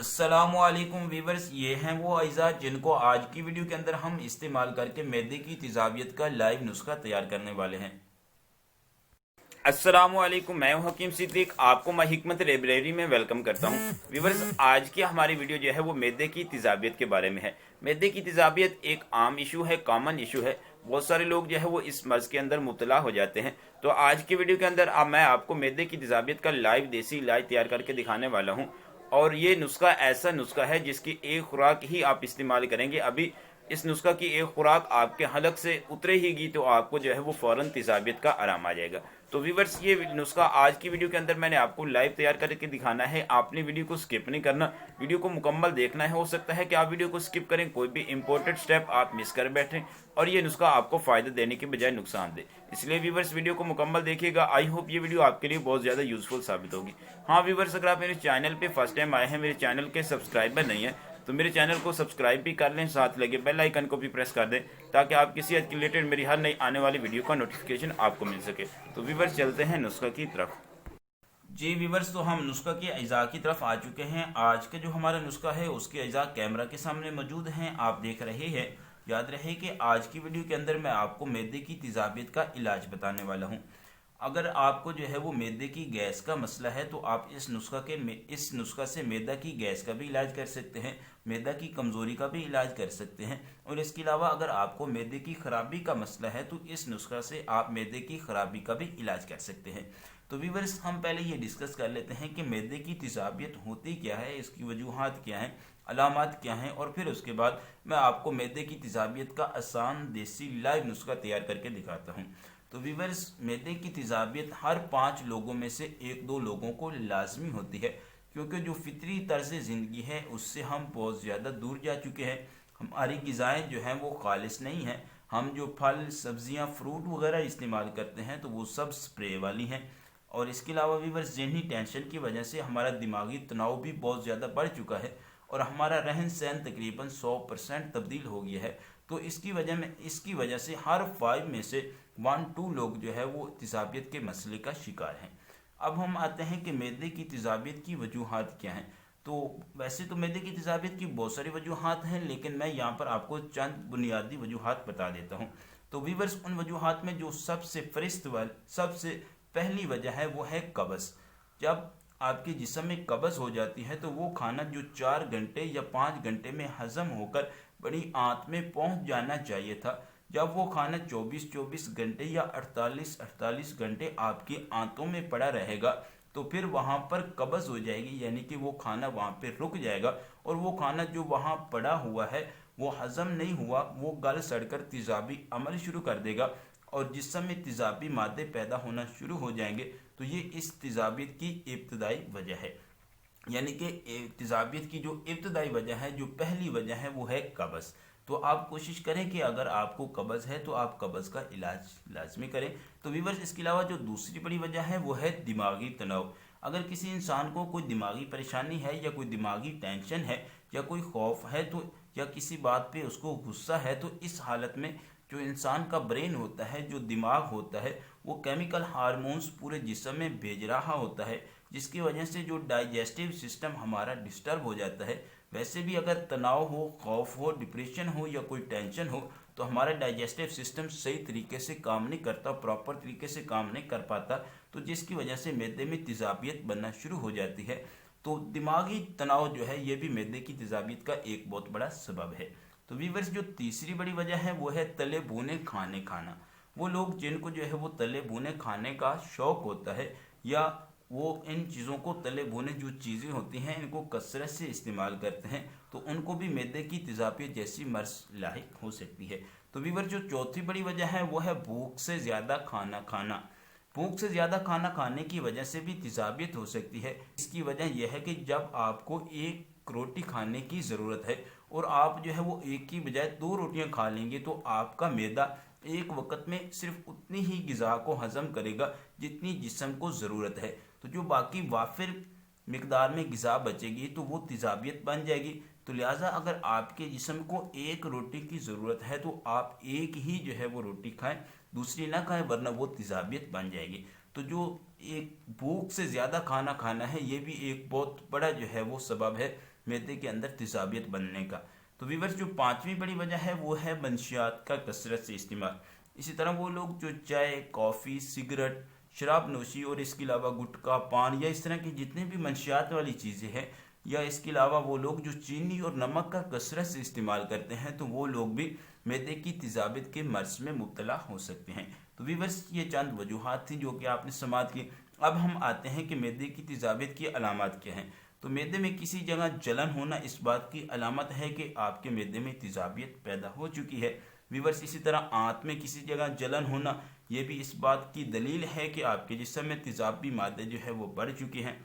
अस्सलामुअलैकुम वीवर्स, ये हैं वो अज़ा जिनको आज की वीडियो के अंदर हम इस्तेमाल करके मैदे की तेज़ाबियत का लाइव नुस्खा तैयार करने वाले हैं। अस्सलामुअलैकुम, मैं हूं हकीम सिद्दीक, आपको मैं हिकमत लाइब्रेरी में वेलकम करता हूं। वीवर्स, आज की हमारी वीडियो जो है वो मैदे की तेज़ाबियत के बारे में है। मैदे की तेज़ाबियत एक आम इशू है, कॉमन इशू है। बहुत सारे लोग जो है वो इस मर्ज के अंदर मुब्तला हो जाते हैं। तो आज की वीडियो के अंदर मैं आपको मैदे की तेज़ाबियत का लाइव देसी इलाज तैयार करके दिखाने वाला हूँ। और ये नुस्खा ऐसा नुस्खा है जिसकी एक खुराक ही आप इस्तेमाल करेंगे। अभी इस नुस्खा की एक खुराक आपके हलक से उतरेगी तो आपको जो है वो फौरन तेज़ाबियत का आराम आ जाएगा। तो व्यूवर्स, ये नुस्खा आज की वीडियो के अंदर मैंने आपको लाइव तैयार करके दिखाना है। आपने वीडियो को स्किप नहीं करना, वीडियो को मुकम्मल देखना है। हो सकता है कि आप वीडियो को स्किप करें, कोई भी इंपॉर्टेंट स्टेप आप मिस कर बैठें और ये नुस्खा आपको फायदा देने के बजाय नुकसान दे। इसलिए व्यूवर्स, वीडियो को मुकम्मल देखिएगा। आई होप ये वीडियो आपके लिए बहुत ज़्यादा यूजफुल साबित होगी। हाँ व्यूवर्स, अगर आप मेरे चैनल पर फर्स्ट टाइम आए हैं, मेरे चैनल के सब्सक्राइबर नहीं है, तो मेरे चैनल को सब्सक्राइब भी कर लें, साथ लगे बेल आइकन को भी प्रेस कर दें ताकि आप किसी आज रिलेटेड मेरी हर नई आने वाली वीडियो का नोटिफिकेशन आपको मिल सके। तो व्यूवर्स, चलते हैं नुस्खा की तरफ। जी व्यूवर्स, तो हम नुस्खा के अज्जा की तरफ आ चुके हैं। आज का जो हमारा नुस्खा है उसके अज्जा कैमरा के सामने मौजूद हैं, आप देख रहे हैं। याद रहे कि आज की वीडियो के अंदर मैं आपको मैदे की तेज़ाबियत का इलाज बताने वाला हूँ। अगर आपको जो है वो मैदे की गैस का मसला है तो आप इस नुस्खा से मैदा की गैस का भी इलाज कर सकते हैं, मैदा की कमज़ोरी का भी इलाज कर सकते हैं। और इसके अलावा अगर आपको मैदे की खराबी का मसला है तो इस नुस्खा से आप मैदे की खराबी का भी इलाज कर सकते हैं। तो व्यूअर्स, हम पहले ये डिस्कस कर लेते हैं कि मैदे की तेज़ाबियत होती क्या है, इसकी वजूहात क्या हैं, अलामात क्या हैं, और फिर उसके बाद मैं आपको मैदे की तेज़ाबियत का आसान देसी लाइव नुस्खा तैयार करके दिखाता हूँ। तो व्यूअर्स, मैदे की तेज़ाबियत हर 5 लोगों में से 1-2 लोगों को लाजमी होती है, क्योंकि जो फितरी तर्ज ज़िंदगी है उससे हम बहुत ज़्यादा दूर जा चुके हैं। हमारी ग़िज़ाएँ जो हैं वो खालिस नहीं हैं। हम जो फल सब्जियां फ्रूट वगैरह इस्तेमाल करते हैं तो वो सब स्प्रे वाली हैं। और इसके अलावा व्यूअर्स, ज़हनी टेंशन की वजह से हमारा दिमागी तनाव भी बहुत ज़्यादा बढ़ चुका है और हमारा रहन सहन तकरीबन 100% तब्दील हो गया है। तो इसकी वजह से हर 5 में से 1-2 लोग जो है वो तेज़ाबियत के मसले का शिकार हैं। अब हम आते हैं कि मैदे की तेज़ाबियत की वजूहात क्या हैं। तो वैसे तो मैदे की तेज़ाबियत की बहुत सारी वजूहात हैं, लेकिन मैं यहाँ पर आपको चंद बुनियादी वजूहात बता देता हूँ। तो वीवर्स, उन वजूहात में जो सबसे पहली वजह है वो है कब्ज़। जब आपके जिस्म में कब्ज़ हो जाती है तो वो खाना जो 4 घंटे या 5 घंटे में हजम होकर बड़ी आंत में पहुंच जाना चाहिए था, जब वो खाना 24-24 घंटे या 48-48 घंटे आपकी आंतों में पड़ा रहेगा तो फिर वहाँ पर कब्ज़ हो जाएगी, यानी कि वो खाना वहाँ पे रुक जाएगा और वो खाना जो वहाँ पड़ा हुआ है वो हजम नहीं हुआ, वो गल सड़कर तेज़ाबी अमल शुरू कर देगा और जिस्म में तेज़ाबी मादे पैदा होना शुरू हो जाएंगे। तो ये इस तेज़ाबियत की इब्तदाई वजह है, यानी कि तेज़ाबियत की जो इब्तदाई वजह है, जो पहली वजह है वो है कब्ज़। तो आप कोशिश करें कि अगर आपको कब्ज़ है तो आप कब्ज़ का इलाज लाजमी करें। तो व्यूअर्स, इसके अलावा जो दूसरी बड़ी वजह है वो है दिमागी तनाव। अगर किसी इंसान को कोई दिमागी परेशानी है या कोई दिमागी टेंशन है या कोई खौफ है तो या किसी बात पे उसको गुस्सा है, तो इस हालत में जो इंसान का ब्रेन होता है, जो दिमाग होता है, वो केमिकल हार्मोन्स पूरे जिस्म में भेज रहा होता है, जिसकी वजह से जो डाइजेस्टिव सिस्टम हमारा डिस्टर्ब हो जाता है। वैसे भी अगर तनाव हो, खौफ हो, डिप्रेशन हो या कोई टेंशन हो तो हमारा डाइजेस्टिव सिस्टम सही तरीके से काम नहीं करता, प्रॉपर तरीके से काम नहीं कर पाता, तो जिसकी वजह से मैदे में तेज़ाबियत बनना शुरू हो जाती है। तो दिमागी तनाव जो है ये भी मैदे की तेज़ाबियत का एक बहुत बड़ा सबब है। तो व्यूअर्स, जो तीसरी बड़ी वजह है वो है तले भुने खाने खाना। वो लोग जिनको जो है वो तले भुने खाने का शौक होता है या वो इन चीज़ों को तले भुने जो चीज़ें होती हैं इनको कसरत से इस्तेमाल करते हैं, तो उनको भी मैदे की तेज़ाबियत जैसी मर्ज लाहिक हो सकती है। तो व्यूअर, जो चौथी बड़ी वजह है वो है भूख से ज़्यादा खाना खाना। भूख से ज़्यादा खाना खाने की वजह से भी तेज़ाबियत हो सकती है। इसकी वजह यह है कि जब आपको एक रोटी खाने की ज़रूरत है और आप जो है वो एक की बजाय 2 रोटियां खा लेंगे तो आपका मैदा एक वक्त में सिर्फ उतनी ही ग़िज़ा को हज़म करेगा जितनी जिस्म को ज़रूरत है। तो जो बाकी वाफिर मिकदार में ग़िज़ा बचेगी तो वो तेज़ाबियत बन जाएगी। तो लिहाजा अगर आपके जिस्म को एक रोटी की ज़रूरत है तो आप एक ही जो है वो रोटी खाएं, दूसरी ना खाएं, वरना वो तेज़ाबियत बन जाएगी। तो जो एक भूख से ज़्यादा खाना खाना है, ये भी एक बहुत बड़ा जो है वो सबब है मैदे के अंदर तेज़ाबियत बनने का। तो वीवर्स, जो पांचवी बड़ी वजह है वो है मंशियात का कसरत से इस्तेमाल। इसी तरह वो लोग जो चाय, कॉफ़ी, सिगरेट, शराब नोशी और इसके अलावा गुटखा, पान या इस तरह की जितने भी मंशियात वाली चीज़ें हैं, या इसके अलावा वो लोग जो चीनी और नमक का कसरत से इस्तेमाल करते हैं, तो वो लोग भी मैदे की तेज़ाबियत के मर्ज में मुब्तला हो सकते हैं। तो वीवर्स, ये चंद वजूहात थी जो कि आपने समात की। अब हम आते हैं कि मैदे की तेज़ाबियत की अलामत क्या हैं। तो मैदे में किसी जगह जलन होना इस बात की अलामत है कि आपके मैदे में तेज़ाबियत पैदा हो चुकी है। वीवर्स, इसी तरह आंत में किसी जगह जलन होना, यह भी इस बात की दलील है कि आपके जिस्म में तेज़ाबी मादे जो है वो बढ़ चुके हैं।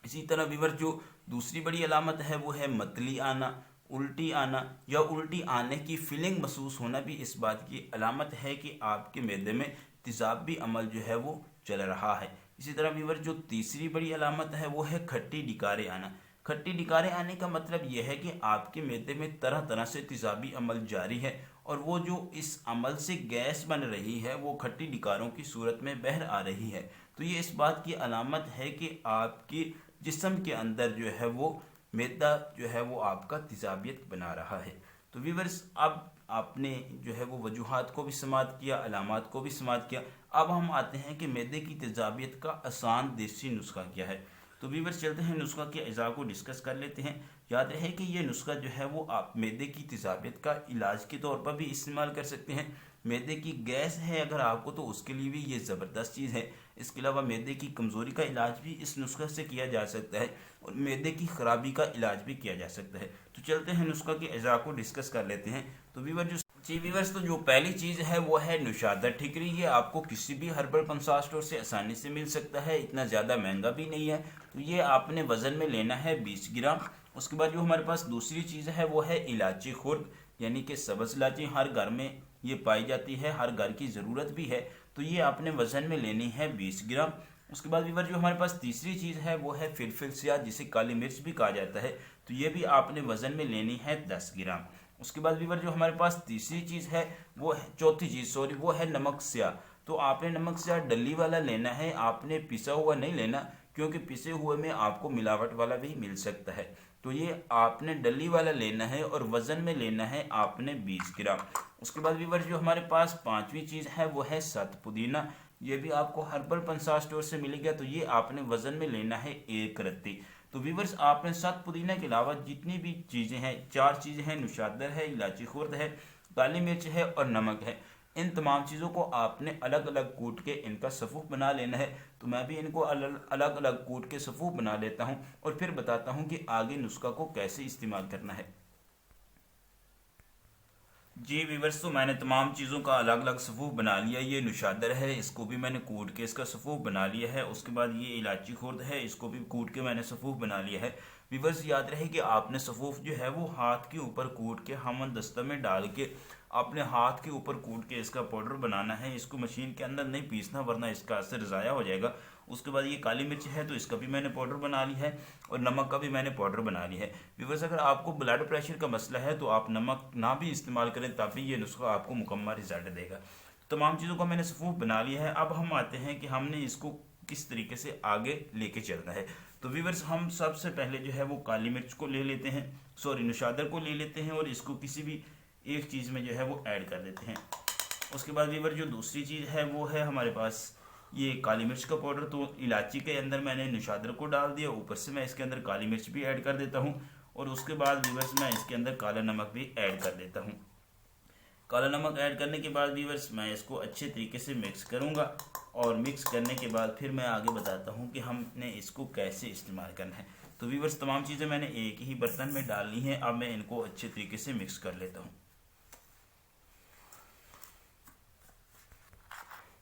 इसी तरह वीवर, जो दूसरी बड़ी अलामत है वो है मतली आना, उल्टी आना या उल्टी आने की फीलिंग महसूस होना भी इस बात की अलामत है कि आपके मैदे में तेज़ाबी अमल जो है वो चल रहा है। इसी तरह वीवर, जो तीसरी बड़ी अलामत है वो है खट्टी डिकारे आना। खट्टी डिकारे आने का मतलब यह है कि आपके मैदे में तरह तरह से तेज़ाबी अमल जारी है और वो जो इस अमल से गैस बन रही है वो खट्टी डिकारों की सूरत में बहर आ रही है। तो ये इस बात की अलामत है कि आपकी जिस्म के अंदर जो है वो मैदा जो है वो आपका तेज़ाबियत बना रहा है। तो वीवर्स, अब आपने जो है वो वजूहात को भी समात किया, अलामात को भी समात किया। अब हम आते हैं कि मैदे की तेज़ाबियत का आसान देसी नुस्खा क्या है। तो वीवर्स, चलते हैं नुस्खा के अज़ा को डिस्कस कर लेते हैं। याद रहे कि ये नुस्खा जो है वो आप मैदे की तेज़ाबियत का इलाज के तौर पर भी इस्तेमाल कर सकते हैं। मैदे की गैस है अगर आपको, तो उसके लिए भी ये ज़बरदस्त चीज़ है। इसके अलावा मैदे की कमज़ोरी का इलाज भी इस नुस्खे से किया जा सकता है और मैदे की ख़राबी का इलाज भी किया जा सकता है। तो चलते हैं नुस्खा के अज़ा को डिस्कस कर लेते हैं। तो वीवर्स, तो जो पहली चीज़ है वो है नुशादा ठिकरी। ये आपको किसी भी हर्बल पंसार स्टोर से आसानी से मिल सकता है, इतना ज़्यादा महंगा भी नहीं है। तो ये आपने वज़न में लेना है 20 ग्राम। उसके बाद जो हमारे पास दूसरी चीज़ है वो है इलायची खुर्द, यानी कि सब्ज़ इलायची। हर घर में ये पाई जाती है, हर घर की ज़रूरत भी है। तो ये आपने वज़न में लेनी है 20 ग्राम। उसके बाद वीवर, जो हमारे पास तीसरी चीज़ है वो है फिलफिल स्याह, जिसे काली मिर्च भी कहा जाता है। तो ये भी आपने वज़न में लेनी है 10 ग्राम। उसके बाद वीवर, जो हमारे पास तीसरी चीज़ है वो है चौथी चीज़ सॉरी वो है नमक स्याह। तो आपने नमक स्याह डली वाला लेना है, आपने पिसा हुआ नहीं लेना, क्योंकि पिसे हुए में आपको मिलावट वाला भी मिल सकता है। तो ये आपने डली वाला लेना है और वज़न में लेना है आपने 20 ग्राम। उसके बाद वीवर, जो हमारे पास पांचवी चीज़ है वो है सत पुदीना। ये भी आपको हर्बल पंसार स्टोर से मिलेगा। तो ये आपने वज़न में लेना है 1 रत्ती। तो वीवर्स, आपने सत पुदीना के अलावा जितनी भी चीज़ें हैं, 4 चीज़ें हैं, नुशादर है, इलायची खुर्द है, काली मिर्च है और नमक है। इन तमाम चीज़ों को आपने अलग अलग कूट के इनका सफ़ूफ बना लेना है। तो मैं भी इनको अलग अलग कूट के सफ़ूफ बना लेता हूँ और फिर बताता हूँ कि आगे नुस्खा को कैसे इस्तेमाल करना है। जी वीवर्स, तो मैंने तमाम चीज़ों का अलग अलग सफ़ूफ बना लिया। ये नुशादर है, इसको भी मैंने कूट के इसका सफ़ूफ बना लिया है। उसके बाद ये इलायची खुर्द है, इसको भी कूट के मैंने सफ़ूफ बना लिया है। वीवर्स, याद रहे कि आपने सफ़ूफ जो है वो हाथ के ऊपर कूट के हमन दस्ता में डाल के अपने हाथ के ऊपर कूट के इसका पाउडर बनाना है। इसको मशीन के अंदर नहीं पीसना, वरना इसका असर ज़ाया हो जाएगा। उसके बाद ये काली मिर्च है, तो इसका भी मैंने पाउडर बना ली है और नमक का भी मैंने पाउडर बना ली है। व्यूअर्स, अगर आपको ब्लड प्रेशर का मसला है तो आप नमक ना भी इस्तेमाल करें, तभी ये नुस्खा आपको मुकम्मल रिजल्ट देगा। तमाम चीज़ों का मैंने सफ़ूफ बना लिया है। अब हम आते हैं कि हमने इसको किस तरीके से आगे लेके चलना है। तो व्यूअर्स, हम सबसे पहले जो है वो काली मिर्च को ले लेते हैं, सॉरी नुशादर को ले लेते हैं और इसको किसी भी एक चीज़ में जो है वो ऐड कर देते हैं। उसके बाद व्यूअर, जो दूसरी चीज़ है वो है हमारे पास ये काली मिर्च का पाउडर। तो इलायची के अंदर मैंने नुशादर को डाल दिया, ऊपर से मैं इसके अंदर काली मिर्च भी ऐड कर देता हूँ और उसके बाद व्यूअर्स मैं इसके अंदर काला नमक भी ऐड कर देता हूँ। काला नमक ऐड करने के बाद व्यूअर्स मैं इसको अच्छे तरीके से मिक्स करूँगा और मिक्स करने के बाद फिर मैं आगे बताता हूँ कि हमने इसको कैसे इस्तेमाल करना है। तो व्यूअर्स, तमाम चीज़ें मैंने एक ही बर्तन में डालनी है। अब मैं इनको अच्छे तरीके से मिक्स कर लेता हूँ।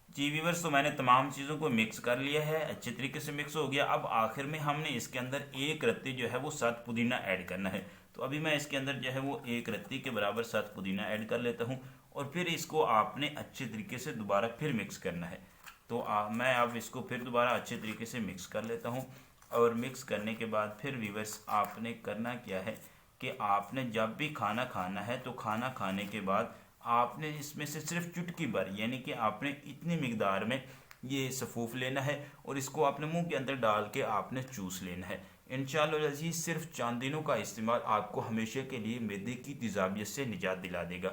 जी व्यूअर्स, तो मैंने तमाम चीज़ों को मिक्स कर लिया है, अच्छे तरीके से मिक्स हो गया। अब आखिर में हमने इसके अंदर 1 रत्ती जो है वो सत पुदीना ऐड करना है। तो अभी मैं इसके अंदर जो है वो 1 रत्ती के बराबर सत पुदीना ऐड कर लेता हूँ और फिर इसको आपने अच्छे तरीके से दोबारा फिर मिक्स करना है। तो मैं अब इसको फिर दोबारा अच्छे तरीके से मिक्स कर लेता हूँ और मिक्स करने के बाद फिर व्यूअर्स आपने करना क्या है कि आपने जब भी खाना खाना है तो खाना खाने के बाद आपने इसमें से सिर्फ चुटकी भर, यानी कि आपने इतनी मिकदार में ये सफूफ लेना है और इसको आपने मुंह के अंदर डाल के आपने चूस लेना है। इंशाअल्लाह अज़ीज़ सिर्फ चंद दिनों का इस्तेमाल आपको हमेशा के लिए मैदे की तेज़ाबियत से निजात दिला देगा।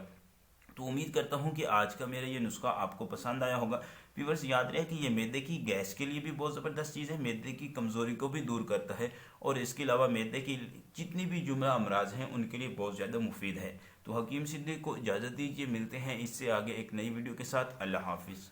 तो उम्मीद करता हूँ कि आज का मेरा ये नुस्खा आपको पसंद आया होगा। व्यूअर्स याद रहे कि ये मैदे की गैस के लिए भी बहुत ज़बरदस्त चीज़ है, मैदे की कमज़ोरी को भी दूर करता है और इसके अलावा मैदे की जितनी भी जुमला अमराज हैं उनके लिए बहुत ज़्यादा मुफीद है। तो हकीम सिद्दीक को इजाज़त दीजिए, मिलते हैं इससे आगे एक नई वीडियो के साथ। अल्लाह हाफिज़।